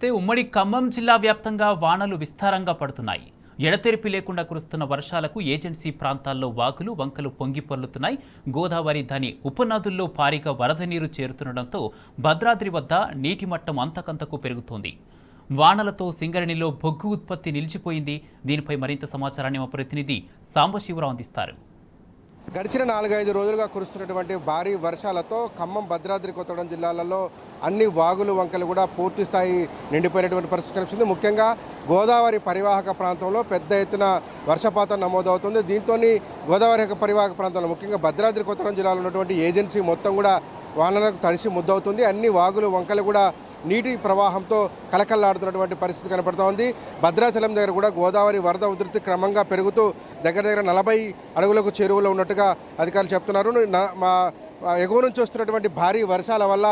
చూస్తే ఉమ్మడి ఖమ్మం జిల్లా వ్యాప్తంగా వానలు విస్తారంగా పడుతున్నాయి. ఎడతెరిపి లేకుండా కురుస్తున్న వర్షాలకు ఏజెన్సీ ప్రాంతాల్లో వాగులు వంకలు పొంగి పొర్లుతున్నాయి. గోదావరి దాని ఉపనదుల్లో భారీగా వరద నీరు చేరుతుండటంతో భద్రాద్రి వద్ద నీటి మట్టం అంతకంతకు పెరుగుతోంది. వానలతో సింగరేణిలో బొగ్గు ఉత్పత్తి నిలిచిపోయింది. దీనిపై మరింత సమాచారాన్ని మా ప్రతినిధి సాంబశివరావు అందిస్తారు. గడిచిన 4-5 రోజులుగా కురుస్తున్నటువంటి భారీ వర్షాలతో ఖమ్మం, భద్రాద్రి కొత్తగూడెం జిల్లాలలో అన్ని వాగులు వంకలు కూడా పూర్తి స్థాయి నిండిపోయినటువంటి పరిస్థితి కనిపిస్తుంది. ముఖ్యంగా గోదావరి పరివాహక ప్రాంతంలో పెద్ద ఎత్తున వర్షపాతం నమోదవుతుంది. దీంతో గోదావరి పరివాహక ప్రాంతంలో ముఖ్యంగా భద్రాద్రి కొత్తగూడెం జిల్లాలో ఉన్నటువంటి ఏజెన్సీ మొత్తం కూడా వానలకు తడిసి ముద్దవుతుంది. అన్ని వాగులు వంకలు కూడా నీటి ప్రవాహంతో కలకల్లాడుతున్నటువంటి పరిస్థితి కనపడుతోంది. భద్రాచలం దగ్గర కూడా గోదావరి వరద ఉధృతి క్రమంగా పెరుగుతూ దగ్గర 40 అడుగులకు చేరువలో ఉన్నట్టుగా అధికారులు చెప్తున్నారు. మా ఎగువ నుంచి వస్తున్నటువంటి భారీ వర్షాల వల్ల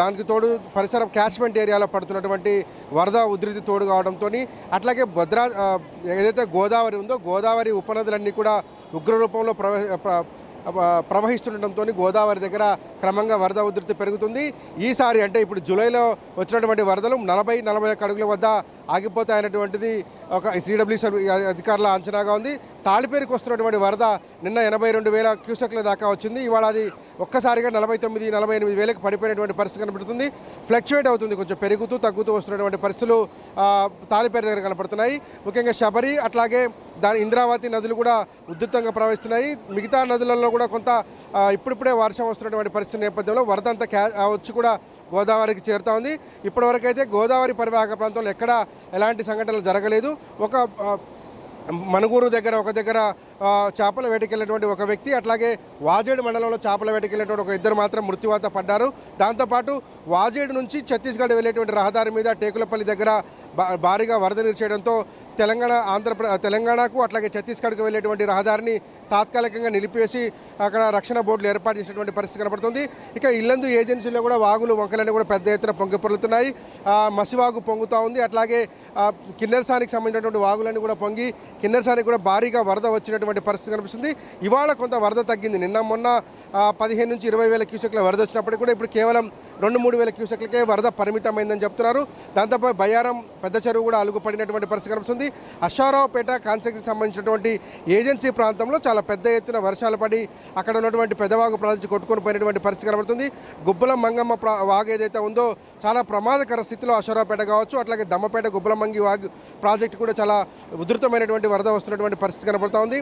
దానికి తోడు పరిసర క్యాచ్మెంట్ ఏరియాలో పడుతున్నటువంటి వరద ఉధృతి తోడు కావడంతో అట్లాగే ఏదైతే గోదావరి ఉందో గోదావరి ఉపనదులన్నీ కూడా ఉగ్రరూపంలో ప్రవహిస్తుండటంతో గోదావరి దగ్గర క్రమంగా వరద ఉధృతి పెరుగుతుంది. ఈసారి అంటే ఇప్పుడు జూలైలో వచ్చినటువంటి వరదలు 40-41 అడుగుల వద్ద ఆగిపోతాయనేటువంటిది ఒక సిడబ్ల్యూసీ అధికారుల అంచనాగా ఉంది. తాళిపేరుకు వస్తున్నటువంటి వరద నిన్న 82,000 క్యూసెక్ల దాకా వచ్చింది. ఇవాళ అది ఒక్కసారిగా 49-48 పడిపోయినటువంటి పరిస్థితి కనబడుతుంది. ఫ్లక్చువేట్ అవుతుంది, కొంచెం పెరుగుతూ తగ్గుతూ వస్తున్నటువంటి పరిస్థితులు తాళిపేరు దగ్గర కనపడుతున్నాయి. ముఖ్యంగా శబరి అట్లాగే దాని ఇంద్రావతి నదులు కూడా ఉధృతంగా ప్రవహిస్తున్నాయి. మిగతా నదులలో కూడా కొంత ఇప్పుడిప్పుడే వర్షం వస్తున్నటువంటి పరిస్థితి నేపథ్యంలో వరద అంతా వచ్చి కూడా గోదావరికి చేరుతూ ఉంది. ఇప్పటివరకైతే గోదావరి పరివాహక ప్రాంతంలో ఎక్కడా ఎలాంటి సంఘటనలు జరగలేదు. ఒక మనుగూరు దగ్గర ఒక దగ్గర చేపల వేటకెళ్ళినటువంటి ఒక వ్యక్తి, అట్లాగే వాజేడు మండలంలో చేపల వేటకెళ్ళినటువంటి ఒక ఇద్దరు మాత్రం మృత్యువాత పడ్డారు. దాంతోపాటు వాజేడు నుంచి ఛత్తీస్గఢ్ వెళ్ళేటువంటి రహదారి మీద టేకులపల్లి దగ్గర భారీగా వరద నీరు చేయడంతో తెలంగాణకు అట్లాగే ఛత్తీస్గఢ్కు వెళ్ళేటువంటి రహదారిని తాత్కాలికంగా నిలిపివేసి అక్కడ రక్షణ బోర్డులు ఏర్పాటు చేసినటువంటి పరిస్థితి కనబడుతుంది. ఇక ఇల్లందు ఏజెన్సీలో కూడా వాగులు వంకలన్నీ కూడా పెద్ద ఎత్తున పొంగి పొర్లుతున్నాయి. మసివాగు పొంగుతూ ఉంది. అట్లాగే కిన్నెరసానికి సంబంధించినటువంటి వాగులన్నీ కూడా పొంగి కిన్నెరసానికి కూడా భారీగా వరద వచ్చినటువంటి పరిస్థితి కనిపిస్తుంది. ఇవాళ కొంత వరద తగ్గింది. నిన్న మొన్న 15,000-20,000 క్యూసెక్ల వరద వచ్చినప్పటికీ కూడా ఇప్పుడు కేవలం 2-3 క్యూసెక్లకే వరద పరిమితమైందని చెప్తున్నారు. దాంతోపాటు బయ్యారం పెద్ద చెరువు కూడా అలుగుపడినటువంటి పరిస్థితి కనిపిస్తుంది. అశ్వారావుపేట కాన్స్టిట్యూన్సీకి సంబంధించినటువంటి ఏజెన్సీ ప్రాంతంలో చాలా పెద్ద ఎత్తున వర్షాలు పడి అక్కడ ఉన్నటువంటి పెద్దవాగు ప్రాజెక్టు కొట్టుకొని పోయినటువంటి పరిస్థితి కనబడుతుంది. గుబ్బలం మంగమ్మ వాగు ఏదైతే ఉందో చాలా ప్రమాదకర స్థితిలో అశ్వారావుపేట కావచ్చు, అట్లాగే దమ్మపేట గుబ్బలమంగి వాగు ప్రాజెక్టు కూడా చాలా ఉధృతమైనటువంటి వరద వస్తున్నటువంటి పరిస్థితి కనబడుతూ ఉంది.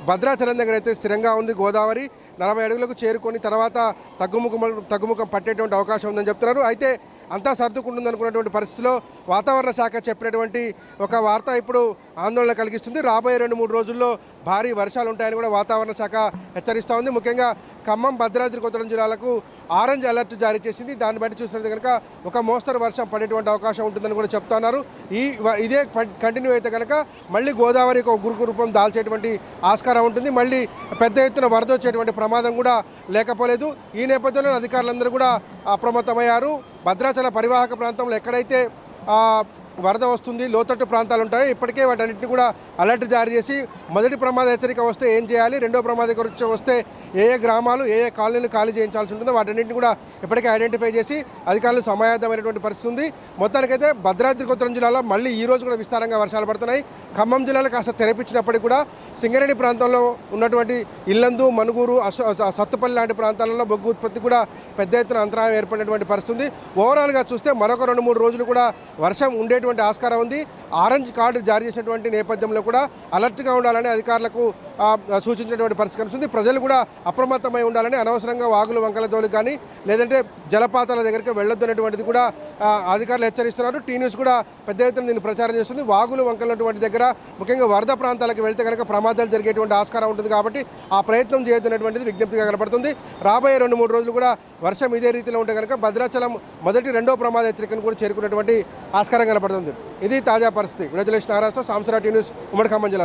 భద్రాచలం దగ్గర అయితే స్థిరంగా ఉంది. గోదావరి 40 అడుగులకు చేరుకొని తర్వాత తగ్గుముఖం పట్టేటువంటి అవకాశం ఉందని చెప్తున్నారు. అయితే అంతా సర్దుకుంటుంది అనుకున్నటువంటి పరిస్థితిలో వాతావరణ శాఖ చెప్పినటువంటి ఒక వార్త ఇప్పుడు ఆందోళన కలిగిస్తుంది. రాబోయే 2-3 రోజుల్లో భారీ వర్షాలు ఉంటాయని కూడా వాతావరణ శాఖ హెచ్చరిస్తూ ఉంది. ముఖ్యంగా ఖమ్మం, భద్రాద్రి కొత్తగూడెం జిల్లాలకు ఆరెంజ్ అలర్ట్ జారీ చేసింది. దాన్ని బట్టి చూసినట్టు కనుక ఒక మోస్తరు వర్షం పడేటువంటి అవకాశం ఉంటుందని కూడా చెప్తున్నారు. ఇదే కంటిన్యూ అయితే కనుక మళ్ళీ గోదావరికి ఒక గురుకు రూపం దాల్చేటువంటి ఆస్కారం ఉంటుంది. మళ్ళీ పెద్ద ఎత్తున వరద వచ్చేటువంటి ప్రమాదం కూడా లేకపోలేదు. ఈ నేపథ్యంలో అధికారులందరూ కూడా అప్రమత్తమయ్యారు. భద్రాచల పరివాహక ప్రాంతంలో ఎక్కడైతే వరద వస్తుంది, లోతట్టు ప్రాంతాలు ఉంటాయి, ఇప్పటికే వాటన్నింటినీ కూడా అలర్ట్ జారీ చేసి మొదటి ప్రమాద హెచ్చరిక వస్తే ఏం చేయాలి, రెండో ప్రమాద హెచ్చరిక వస్తే ఏ గ్రామాలు ఏ కాలనీలు ఖాళీ చేయించాల్సి ఉంటుందో వాటన్నింటినీ కూడా ఇప్పటికే ఐడెంటిఫై చేసి అధికారులు సమాయత్తమైనటువంటి పరిస్థితి ఉంది. మొత్తానికైతే భద్రాద్రి కొత్తగూడెం జిల్లాలో మళ్ళీ ఈ రోజు కూడా విస్తారంగా వర్షాలు పడుతున్నాయి. ఖమ్మం జిల్లాలో కాస్త తెరపించినప్పటికీ కూడా సింగరేణి ప్రాంతంలో ఉన్నటువంటి ఇల్లందు, మనుగూరు, సత్తుపల్లి లాంటి ప్రాంతాలలో బొగ్గు ఉత్పత్తి కూడా పెద్ద ఎత్తున అంతరాయం ఏర్పడినటువంటి పరిస్థితి. ఓవరాల్గా చూస్తే మరొక 2-3 రోజులు కూడా వర్షం ఉండేటువంటి ఆస్కారం ఉంది. ఆరెంజ్ కార్డు జారీ చేసినటువంటి నేపథ్యంలో కూడా అలర్ట్గా ఉండాలని అధికారులకు సూచించినటువంటి పరిస్థితి కనిపిస్తుంది. ప్రజలు కూడా అప్రమత్తమై ఉండాలని, అనవసరంగా వాగులు వంకల తోలికి కానీ లేదంటే జలపాతాల దగ్గరికి వెళ్ళొద్దు అనేటువంటిది కూడా అధికారులు హెచ్చరిస్తున్నారు. టీ న్యూస్ కూడా పెద్ద ఎత్తున దీన్ని ప్రచారం చేస్తుంది. వాగులు వంకలటువంటి దగ్గర ముఖ్యంగా వరద ప్రాంతాలకు వెళ్తే కనుక ప్రమాదాలు జరిగేటువంటి ఆస్కారం ఉంటుంది కాబట్టి ఆ ప్రయత్నం చేయొద్దనేటువంటిది విజ్ఞప్తిగా కనపడుతుంది. రాబోయే 2-3 రోజులు కూడా వర్షం ఇదే రీతిలో ఉంటే కనుక భద్రాచలం మొదటి, రెండో ప్రమాద హెచ్చరికను కూడా చేరుకున్నటువంటి ఆస్కారం కనపడుతుంది. ఇది తాజా పరిస్థితి. విడుదల నారాజుతో సాంసరా టీ న్యూస్, ఉమ్మడి ఖమ్మం జిల్లా.